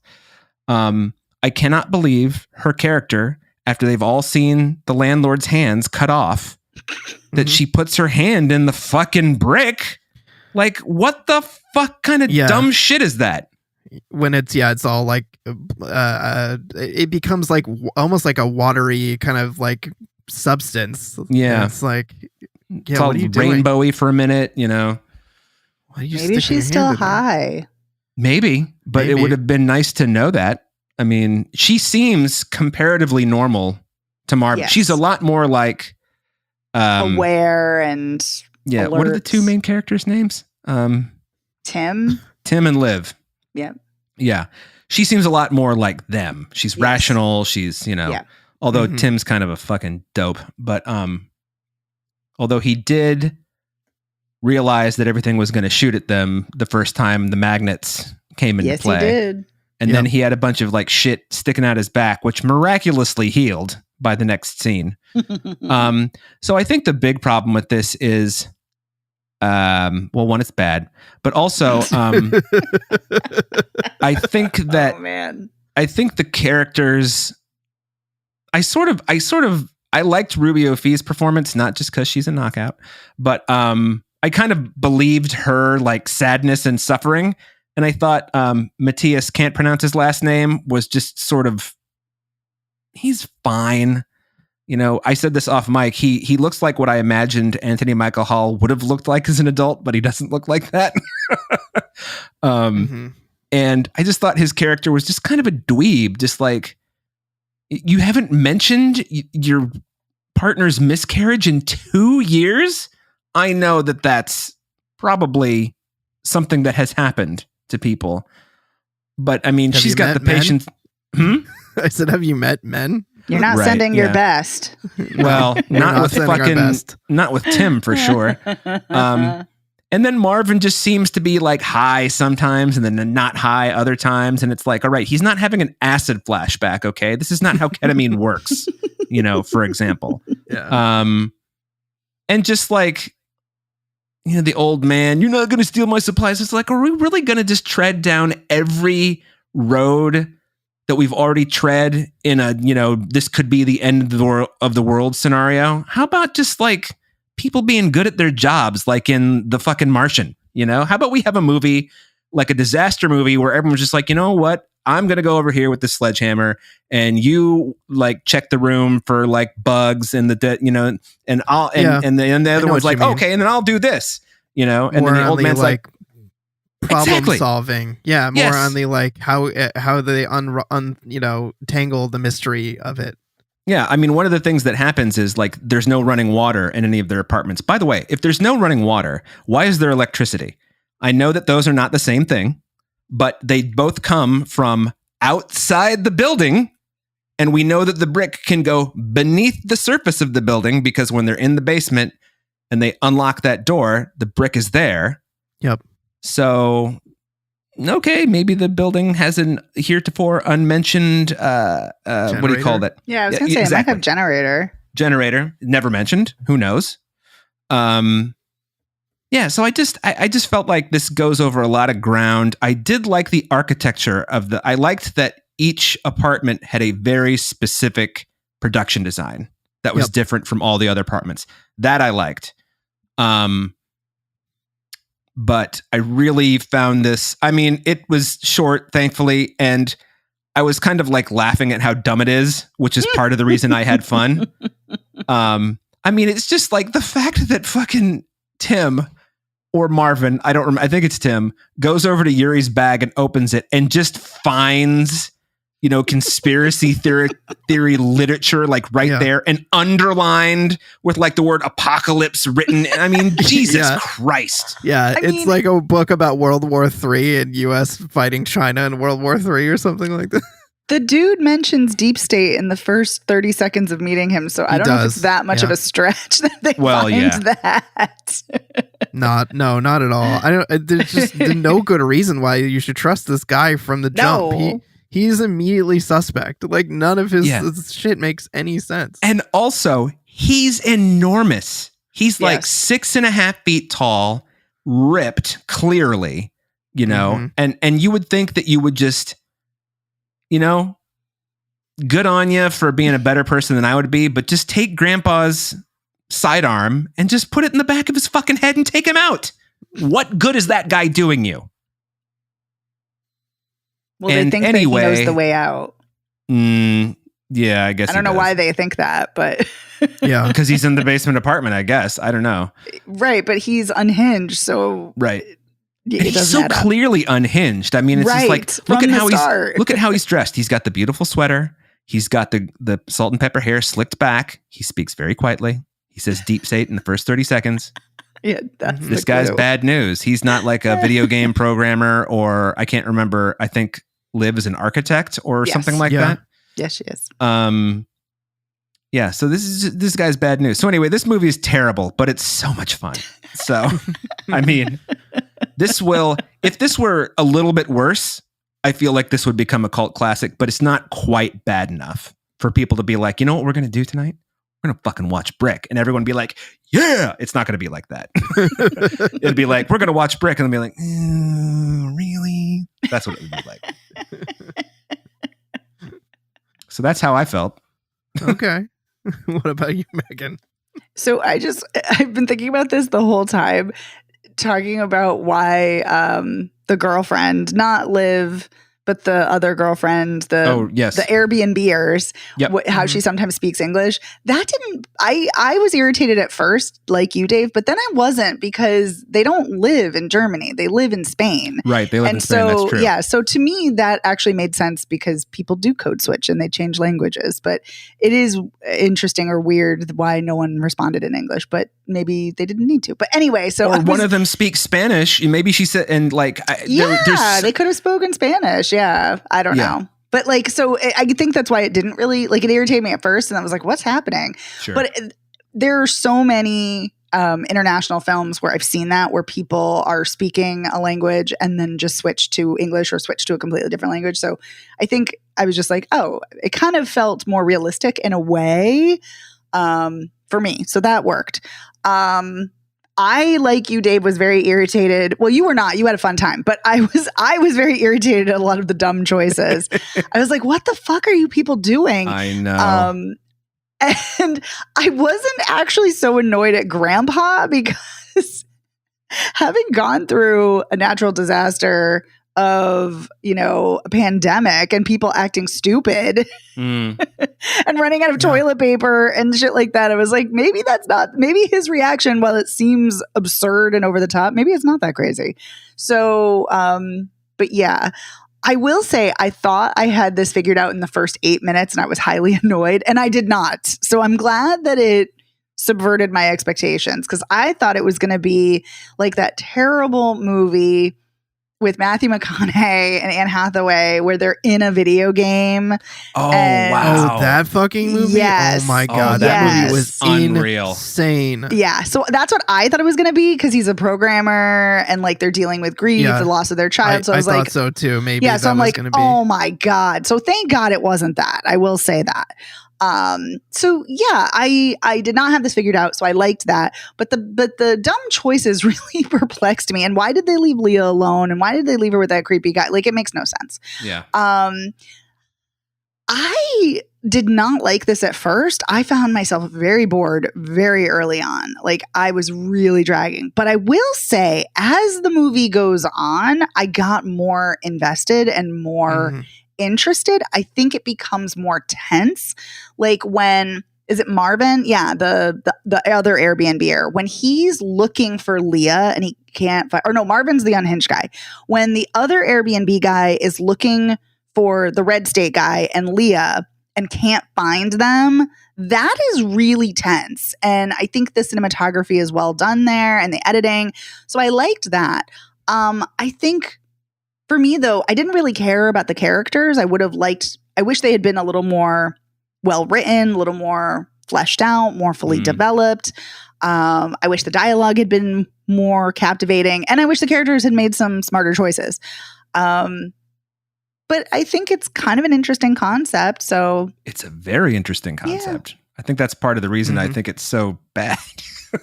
I cannot believe her character, after they've all seen the landlord's hands cut off, that she puts her hand in the fucking brick. Like, what the fuck kind of dumb shit is that? When it's all like, it becomes like almost like a watery kind of like substance. Yeah. And it's like, it's all rainbowy for a minute, Maybe she's still high. Maybe, but it would have been nice to know that. I mean, she seems comparatively normal to Marvin. Yes. She's a lot more like aware and alert. What are the two main characters' names? Tim and Liv. Yeah. Yeah. She seems a lot more like them. She's rational. She's, although Tim's kind of a fucking dope, but although he did realize that everything was going to shoot at them the first time the magnets came into play. Yes, he did. And then he had a bunch of like shit sticking out his back, which miraculously healed by the next scene. So I think the big problem with this is, one, it's bad, but also, I think that, I think the characters, I liked Ruby O'Fee's performance, not just because she's a knockout, but I kind of believed her like sadness and suffering. And I thought Matthias, can't pronounce his last name, was just sort of, he's fine. You know, I said this off mic. He looks like what I imagined Anthony Michael Hall would have looked like as an adult, but he doesn't look like that. And I just thought his character was just kind of a dweeb. Just like, you haven't mentioned your partner's miscarriage in 2 years? I know that that's probably something that has happened to people. But I mean, Have she's you got met the patience. I said, have you met men? You're not Right, sending your yeah. best. Well, not with sending our fucking, best. not with Tim for sure. And then Marvin just seems to be like high sometimes and then not high other times. And it's like, all right, he's not having an acid flashback. Okay. This is not how ketamine works, you know, for example. Yeah. And just like, you know, the old man, you're not going to steal my supplies. It's like, are we really going to just tread down every road that we've already tread in a, you know, this could be the end of the world scenario? How about just like people being good at their jobs, like in The fucking Martian, you know? How about we have a movie, like a disaster movie, where everyone's just like, you know what? I'm going to go over here with the sledgehammer and you like check the room for like bugs and you know, and I'll, and the other one's like, okay, and then I'll do this, you know? And more then the old man's like problem exactly. solving. Yeah. More Yes. on the like how they you know, tangle the mystery of it. yeah, I mean, one of the things that happens is like there's no running water in any of their apartments. By the way, if there's no running water, why is there electricity? I know that those are not the same thing, but they both come from outside the building. And we know that the brick can go beneath the surface of the building because when they're in the basement and they unlock that door, the brick is there. Yep. So, okay, maybe the building has an heretofore unmentioned, what do you call that? Yeah, I was going to say, exactly. it might have generator. Generator, never mentioned. Who knows? Yeah, so I just felt like this goes over a lot of ground. I did like the architecture I liked that each apartment had a very specific production design that was different from all the other apartments. That I liked. But I really found this, I mean, it was short, thankfully, and I was kind of like laughing at how dumb it is, which is part of the reason I had fun. I mean, it's just like the fact that fucking Tim or Marvin, I don't remember, I think it's Tim, goes over to Yuri's bag and opens it and just finds, you know, conspiracy theory literature like right there and underlined with like the word apocalypse written. I mean, Jesus Christ. Yeah, it's like a book about World War III and U.S. fighting China in World War III or something like that. The dude mentions Deep State in the first 30 seconds of meeting him, so I don't know if it's that much of a stretch that they find that. Not at all. I don't. There's just no good reason why you should trust this guy from the jump. He's immediately suspect. Like none of his shit makes any sense. And also, he's enormous. He's like 6.5 feet tall, ripped, clearly, you know, and you would think that you would just, you know, good on you for being a better person than I would be, but just take Grandpa's sidearm and just put it in the back of his fucking head and take him out. What good is that guy doing you? Well, they think that he knows the way out. Yeah, I guess I don't know why they think that, but yeah, because he's in the basement apartment, I guess. I don't know. Right, but he's unhinged, so right. He's so clearly unhinged. I mean, it's just like look at how he's dressed. He's got the beautiful sweater. He's got the salt and pepper hair slicked back. He speaks very quietly. He says Deep State in the first 30 seconds. Yeah, this guy's bad news. He's not like a video game programmer, or I can't remember. I think Liv is an architect or something like that. Yes, she is. Yeah. So this guy's bad news. So anyway, this movie is terrible, but it's so much fun. So, I mean, if this were a little bit worse, I feel like this would become a cult classic, but it's not quite bad enough for people to be like, you know what we're going to do tonight? We're going to fucking watch Brick. And everyone be like, yeah, it's not going to be like that. It'd be like, we're going to watch Brick. And they'll be like, really? That's what it would be like. So that's how I felt. Okay. What about you, Megan? So I've been thinking about this the whole time, talking about why the girlfriend, not Liv, but the other girlfriend, the Airbnbers, Yep. how she sometimes speaks English. That didn't, I was irritated at first, like you, Dave, but then I wasn't, because they don't live in Germany. They live in Spain. Right. They live in Spain. So, that's true. yeah. So to me, that actually made sense, because people do code switch and they change languages. But it is interesting or weird why no one responded in English, but maybe they didn't need to. But anyway, so or one of them speaks Spanish. Maybe she said, and like, they could have spoken Spanish. Yeah. I don't know. But like, so I think that's why it didn't really, like, it irritated me at first. And I was like, what's happening? Sure. But there are so many international films where I've seen that, where people are speaking a language and then just switch to English or switch to a completely different language. So I think I was just like, oh, it kind of felt more realistic in a way for me. So that worked. I, like you, Dave, was very irritated. Well, you were not. You had a fun time. But I was very irritated at a lot of the dumb choices. I was like, what the fuck are you people doing? I know. And I wasn't actually so annoyed at Grandpa, because having gone through a natural disaster of, a pandemic and people acting stupid and running out of toilet paper and shit like that, I was like, maybe his reaction, while it seems absurd and over the top, maybe it's not that crazy. So, but yeah, I will say I thought I had this figured out in the first 8 minutes, and I was highly annoyed, and I did not. So I'm glad that it subverted my expectations, because I thought it was going to be like that terrible movie with Matthew McConaughey and Anne Hathaway where they're in a video game. Oh, wow. Oh, that fucking movie? Yes. Oh my God. That movie was unreal. Insane. Yeah. So that's what I thought it was going to be, because he's a programmer and like they're dealing with grief, the loss of their child. So I was like, thought so too. Maybe. Yeah. So I'm like, gonna be. oh my God. So thank God it wasn't that. I will say that. So yeah, I did not have this figured out, so I liked that. But the dumb choices really perplexed me. And why did they leave Leah alone? And why did they leave her with that creepy guy? Like, it makes no sense. Yeah. I did not like this at first. I found myself very bored very early on. Like, I was really dragging. But I will say, as the movie goes on, I got more invested and more interested. I think it becomes more tense. Like, when is it Marvin? Yeah, the other Airbnb-er, when he's looking for Leah and he can't find, or no, Marvin's the unhinged guy. When the other Airbnb guy is looking for the Red State guy and Leah and can't find them, that is really tense. And I think the cinematography is well done there, and the editing. So I liked that. I think for me, though, I didn't really care about the characters. I wish they had been a little more well written, a little more fleshed out, more fully developed. I wish the dialogue had been more captivating, and I wish the characters had made some smarter choices. But I think it's kind of an interesting concept. So it's a very interesting concept. Yeah. I think that's part of the reason I think it's so bad.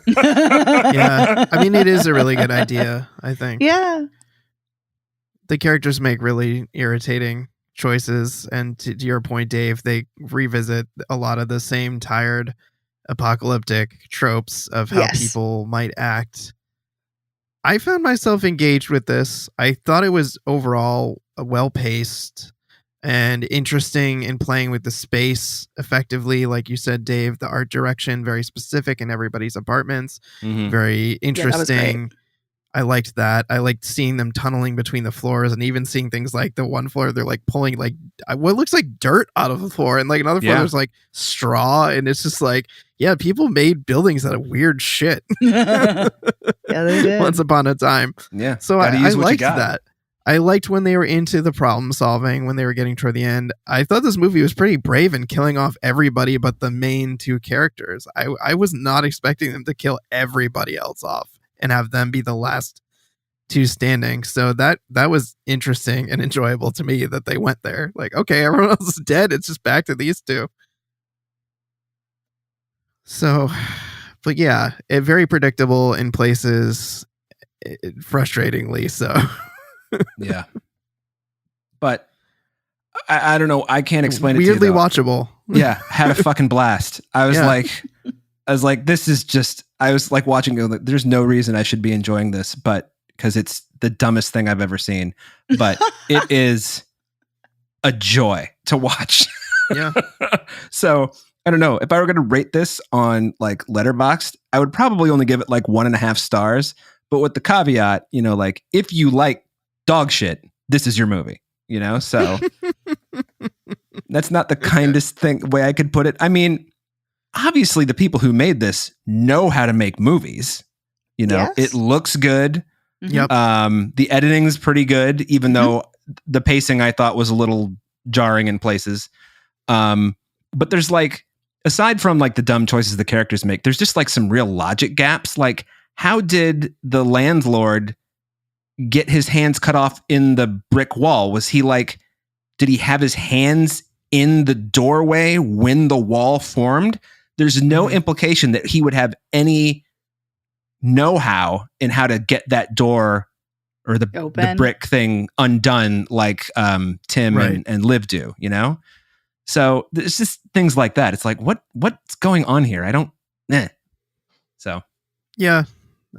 Yeah. I mean, it is a really good idea, I think. Yeah. The characters make really irritating choices. And to your point, Dave, they revisit a lot of the same tired apocalyptic tropes of how people might act. I found myself engaged with this. I thought it was overall well-paced and interesting in playing with the space effectively. Like you said, Dave, the art direction, very specific in everybody's apartments. Very interesting. Yeah, I liked that. I liked seeing them tunneling between the floors, and even seeing things like the one floor, they're like pulling like what looks like dirt out of the floor, and like another floor there's like straw, and it's just like, yeah, people made buildings out of weird shit. Yeah, they did. Once upon a time. Yeah. So I liked that. I liked when they were into the problem solving, when they were getting toward the end. I thought this movie was pretty brave in killing off everybody but the main two characters. I was not expecting them to kill everybody else off and have them be the last two standing. So that was interesting and enjoyable to me that they went there. Like, okay, everyone else is dead. It's just back to these two. So, but yeah, very predictable in places, frustratingly so. Yeah. But I don't know. I can't explain it to you. Weirdly watchable. Yeah. Had a fucking blast. I was like, I was like, this is just, I was like watching it, like, there's no reason I should be enjoying this, but because it's the dumbest thing I've ever seen. But it is a joy to watch. Yeah. So I don't know. If I were going to rate this on like Letterboxd, I would probably only give it like 1.5 stars. But with the caveat, you know, like if you like dog shit, this is your movie, you know? So that's not the kindest way I could put it. I mean, obviously the people who made this know how to make movies. You know, Yes. it looks good. Yep. The editing's pretty good, even though the pacing I thought was a little jarring in places. But there's like, aside from like the dumb choices the characters make, there's just like some real logic gaps. Like, how did the landlord get his hands cut off in the brick wall? Was he like, did he have his hands in the doorway when the wall formed? There's no implication that he would have any know-how in how to get that door or the Open. brick thing undone like Tim Right. and Liv do, you know? So there's just things like that. It's like, what's going on here? I don't, So Yeah,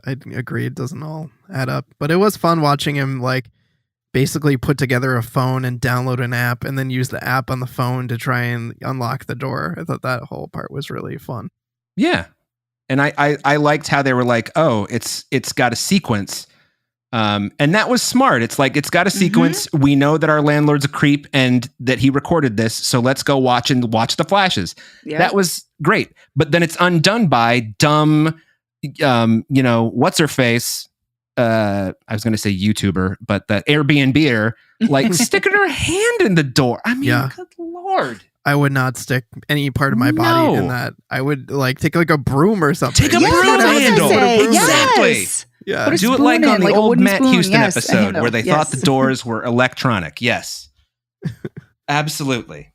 I agree. It doesn't all add up, but it was fun watching him like basically put together a phone and download an app and then use the app on the phone to try and unlock the door. I thought that whole part was really fun. yeah. And I liked how they were like, oh, it's got a sequence. And that was smart. It's like, it's got a sequence. We know that our landlord's a creep and that he recorded this. So let's go watch the flashes. Yeah. That was great. But then it's undone by dumb, what's her face? I was going to say YouTuber, but that Airbnb-er, like sticking her hand in the door. I mean, Yeah. good Lord. I would not stick any part of my body in No. that. I would like take like a broom or something. Take a Yes, broom that's what I was handle. gonna say. Exactly. Yes. Yeah. Put a Do it spoon like in, on the like a old wooden Matt spoon. Houston Yes, a episode handle. where they Yes. thought the doors were electronic. Yes. Absolutely.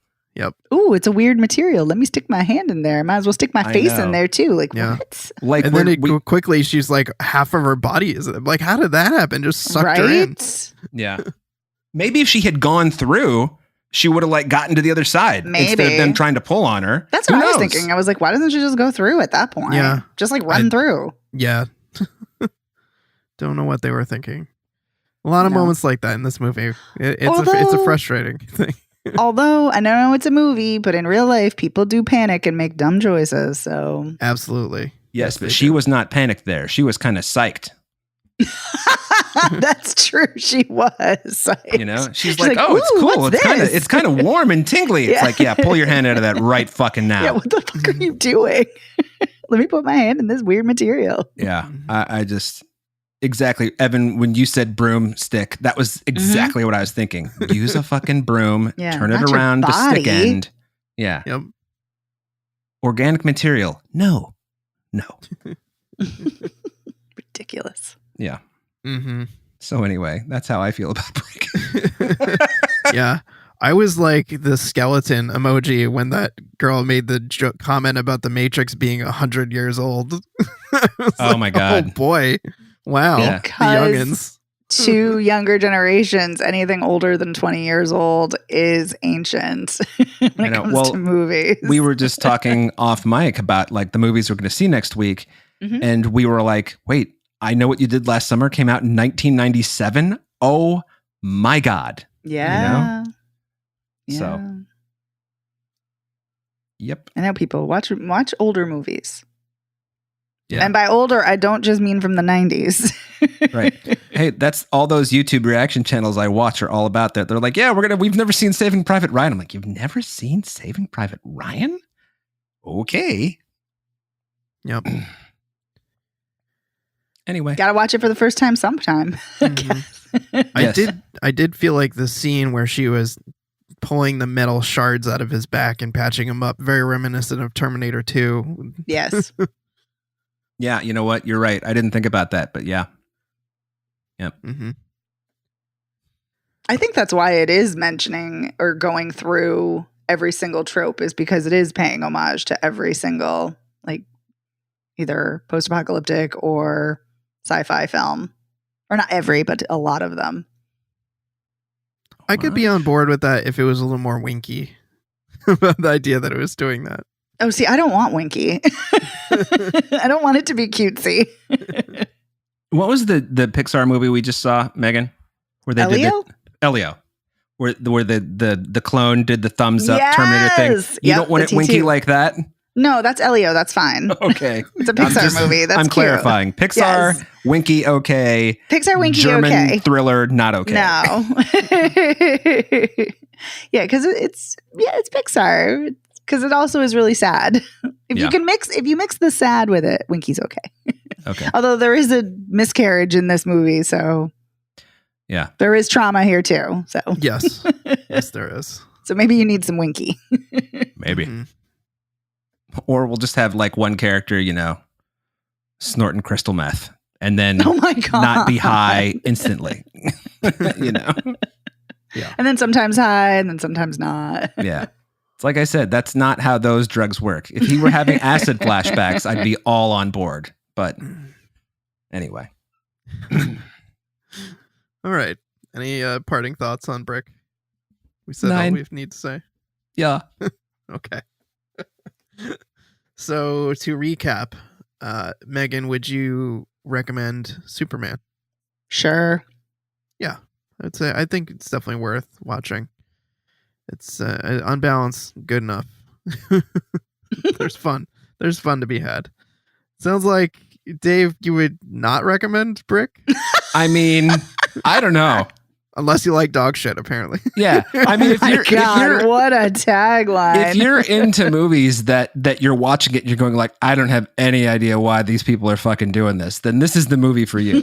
Ooh, it's a weird material. Let me stick my hand in there. I might as well stick my I face know. in there too. Like Yeah. what? Like and then when quickly she's like half of her body is like, how did that happen? Just sucked her in. Right? yeah. Maybe if she had gone through, she would have like gotten to the other side instead of Maybe. them trying to pull on her. That's Who what I was knows? thinking. I was like, why doesn't she just go through at that point? Yeah. Just like run through. Yeah. Don't know what they were thinking. A lot of No. moments like that in this movie. It's a Although- frustrating thing. Although I know it's a movie, but in real life, people do panic and make dumb choices. So Absolutely. Yes, but they she do. was not panicked there. She was kind of psyched. that's true. She was. You know, she's like, "Oh, it's "Ooh, cool. what's this?" It's kind of warm and tingly." It's Yeah. like, yeah, pull your hand out of that right fucking now. Yeah, what the fuck are you doing? Let me put my hand in this weird material. Yeah, I just exactly, Evan. When you said broomstick, that was exactly what I was thinking. Use a fucking broom, Yeah, turn it not your around to stick body. end. Yeah, Yep. organic material. No. Ridiculous. Yeah. Mm-hmm. So anyway, that's how I feel about Brick. Yeah. I was like the skeleton emoji when that girl made the comment about the Matrix being 100 years old. I was Oh my God. Oh boy. Wow. Yeah. The Because youngins. to younger generations, anything older than 20 years old is ancient when I it know. comes Well, to movies. We were just talking off mic about like the movies we're going to see next week. Mhm. And we were like, wait, I Know What You Did Last Summer came out in 1997. Oh my God. yeah. So- Yeah. Yep. I know people watch older movies. Yeah. And by older, I don't just mean from the 90s. Right. Hey, that's all those YouTube reaction channels I watch are all about that. They're like, yeah, we've never seen Saving Private Ryan. I'm like, you've never seen Saving Private Ryan? Okay. Yep. Anyway. Gotta watch it for the first time sometime. Mhm. Yes. I did feel like the scene where she was pulling the metal shards out of his back and patching him up, very reminiscent of Terminator 2. Yes. Yeah, you know what? You're right. I didn't think about that, but yeah. Mm-hmm. I think that's why it is mentioning or going through every single trope is because it is paying homage to every single, like, either post-apocalyptic or sci-fi film. Or not every, but a lot of them. I could be on board with that if it was a little more winky about the idea that it was doing that. Oh, see, I don't want Winky. I don't want it to be cutesy. What was the Pixar movie we just saw, Megan? Where they Elio? did Elio. Where the clone did the thumbs up Terminator thing. You Yep, don't want it the winky T2. like that? No, that's Elio. That's fine. Okay. It's a Pixar movie. That's I'm cute. clarifying. Pixar, Yes. winky okay. Pixar Winky German okay. thriller not okay. No. Yeah, because it's Pixar. Because it also is really sad. If you mix the sad with it, Winky's okay. Okay. Although there is a miscarriage in this movie, so Yeah. there is trauma here too. So Yes. Yes, there is. so maybe you need some Winky. Maybe. Mhm. Or we'll just have like one character, snorting crystal meth and then Oh my god! not be high instantly. And then sometimes high, and then sometimes not. Yeah. It's like I said, that's not how those drugs work. If he were having acid flashbacks, I'd be all on board. But anyway. All right. Any parting thoughts on Brick? We said 9. all we need to say. Yeah. Okay. So to recap, Megan, would you recommend Superman? Sure. I'd say I think it's definitely worth watching. It's on balance good enough. There's fun to be had. Sounds like Dave, you would not recommend Brick I mean, I don't know. unless you like dog shit. Apparently, Yeah. I mean, if My you're, God, what a tagline! if you're into movies that you're watching it, and you're going like, I don't have any idea why these people are fucking doing this, then this is the movie for you.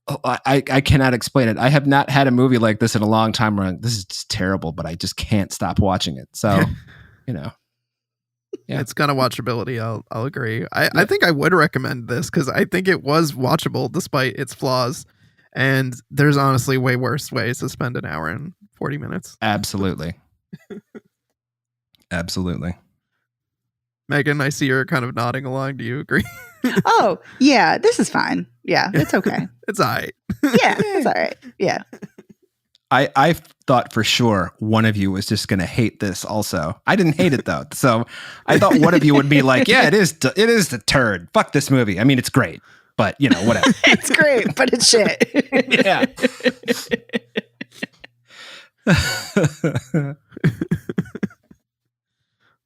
I cannot explain it. I have not had a movie like this in a long time where this is just terrible, but I just can't stop watching it. So, Yeah. it's kind of watchability. I'll agree. I think I would recommend this because I think it was watchable despite its flaws. And there's honestly way worse ways to spend an hour and 40 minutes. Absolutely. Absolutely. Megan, I see you're kind of nodding along. Do you agree? Oh, yeah, this is fine. Yeah, it's okay. It's all right. Yeah, it's all right. Yeah. I thought for sure one of you was just going to hate this also. I didn't hate it though. So I thought one of you would be like, yeah, it is the turd. Fuck this movie. I mean, it's great, but whatever. It's great, but it's shit. Yeah.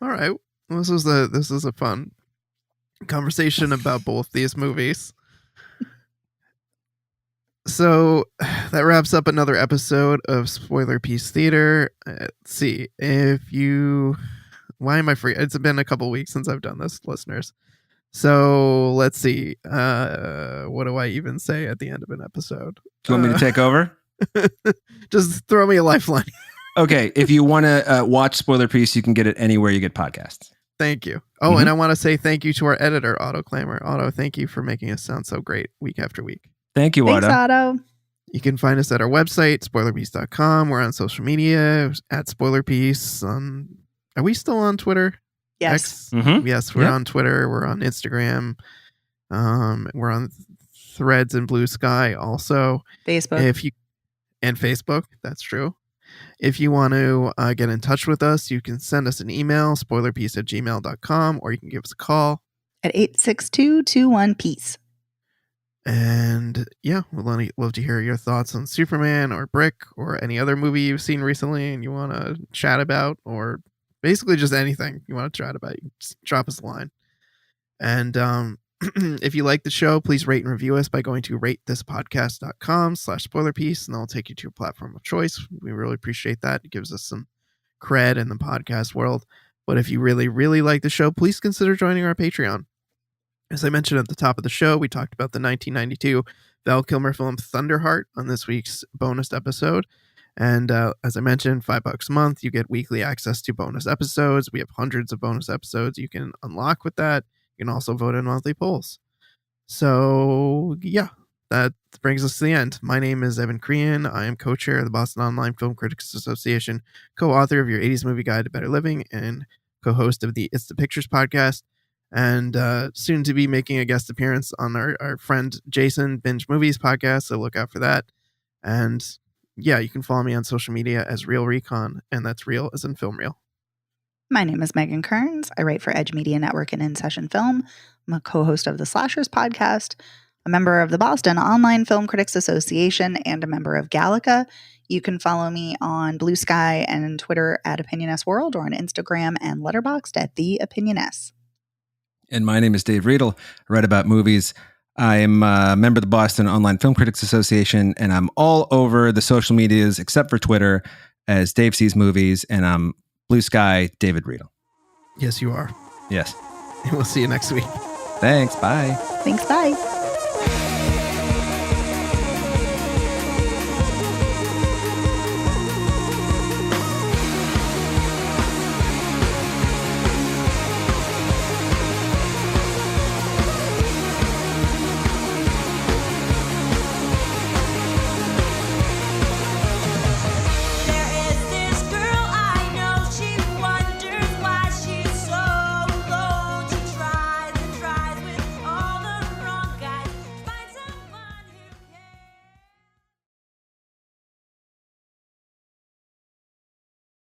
All right. Well, this is a fun conversation about both these movies. So that wraps up another episode of Spoiler Piece Theater. Let's see why am I free? It's been a couple weeks since I've done this, listeners. So let's see. What do I even say at the end of an episode? Do you want me to take over? Just throw me a lifeline. Okay. If you want to watch Spoiler Piece, you can get it anywhere you get podcasts. Thank you. Oh, and I want to say thank you to our editor, Otto Claimer. Otto, thank you for making us sound so great week after week. Thank you, Thanks, Otto. Otto. You can find us at our website, spoilerpiece.com. We're on social media at spoilerpiece. Are we still on Twitter? Yes. X? Mhm. Yes, we're Yep. on Twitter. We're on Instagram. We're on Threads and Blue Sky also. Facebook. And Facebook, that's true. If you want to get in touch with us, you can send us an email, spoilerpiece@gmail.com, or you can give us a call. At 862-21-PEACE. And yeah, we'd love to hear your thoughts on Superman or Brick or any other movie you've seen recently and you want to chat about, or basically just anything you want to chat about. You can just drop us a line. And if you like the show, please rate and review us by going to ratethispodcast.com/spoilerpiece, and that'll take you to your platform of choice. We really appreciate that. It gives us some cred in the podcast world. But if you really, really like the show, please consider joining our Patreon. As I mentioned at the top of the show, we talked about the 1992 Val Kilmer film Thunderheart on this week's bonus episode. And as I mentioned, $5 a month, you get weekly access to bonus episodes. We have hundreds of bonus episodes you can unlock with that. You can also vote in monthly polls. So, yeah, that brings us to the end. My name is Evan Crean. I am co-chair of the Boston Online Film Critics Association, co-author of Your 80s Movie Guide to Better Living, and co-host of the It's the Pictures podcast, and soon to be making a guest appearance on our friend Jason Binge Movies podcast, so look out for that. And yeah, you can follow me on social media as Real Recon, and that's real as in film reel. My name is Megan Kearns. I write for Edge Media Network and In Session Film. I'm a co-host of the Slashers podcast, a member of the Boston Online Film Critics Association, and a member of Gallica. You can follow me on Blue Sky and Twitter at OpinionS World, or on Instagram and Letterboxd at The OpinionS. And my name is Dave Riedel. I write about movies. I'm a member of the Boston Online Film Critics Association, and I'm all over the social medias except for Twitter as Dave Sees Movies, and I'm Blue Sky David Riedel. Yes, you are. Yes. And we'll see you next week. Thanks. Bye. Thanks. Bye.